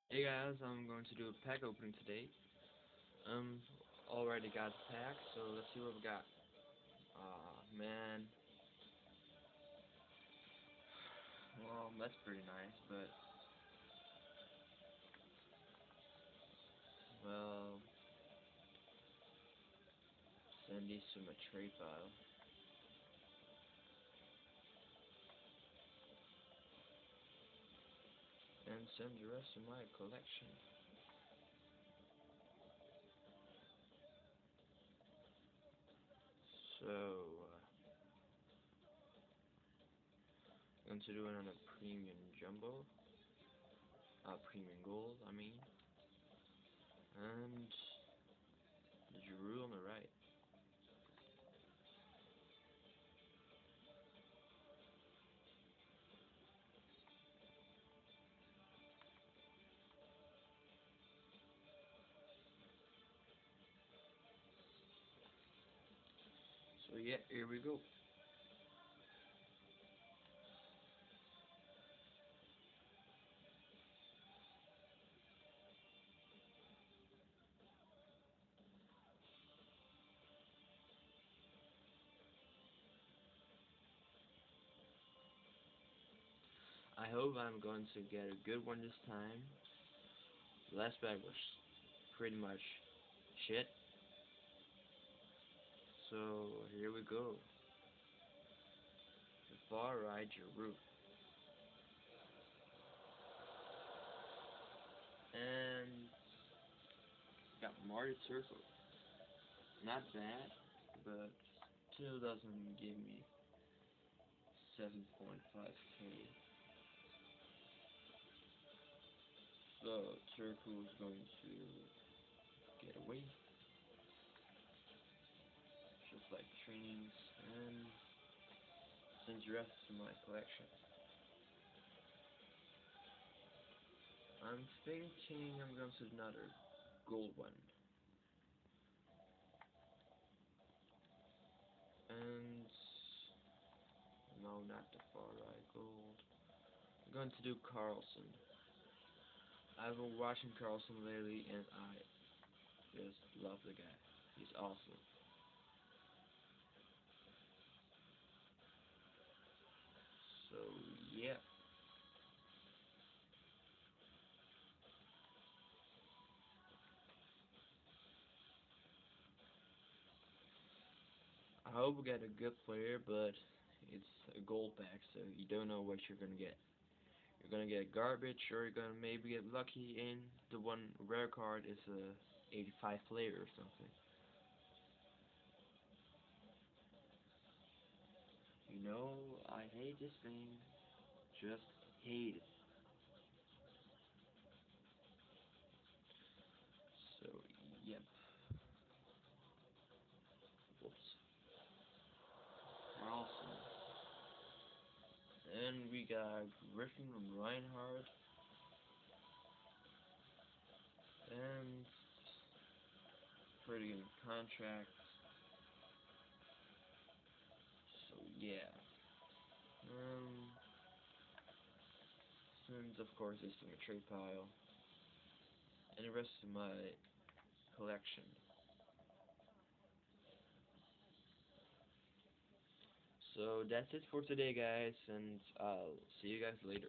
Hey guys, I'm going to do a pack opening today. Um, already got the pack, so let's see what we got. Man. Well, that's pretty nice, but, well, send these to my trade pile. And send the rest to my collection. So, going to do it on a premium jumbo. Premium gold, I mean. And the Giroux on the right. So yeah, here we go. I hope I'm going to get a good one this time. The last bag was pretty much shit. So here we go. The far right Giroux. And got Marty Circle. Not bad, but still doesn't give me 7.5k. So Circle is going to get away. Just like trainings and sends the rest to my collection. I'm thinking I'm going to do another gold one. And no, not the far right gold. I'm going to do Carlson. I've been watching Carlson lately and I just love the guy. He's awesome. So yeah. I hope we get a good player, but it's a gold pack, so you don't know what you're gonna get. You're gonna get garbage, or you're gonna maybe get lucky, and the one rare card is a 85 player or something. You know, I hate this thing. Just hate it. So, yep. Whoops. Awesome. Then we got Griffin and Reinhardt. And pretty good contract. So yeah. Um, Sends of course is to my trade pile. And the rest of my collection. So that's it for today guys, and I'll see you guys later.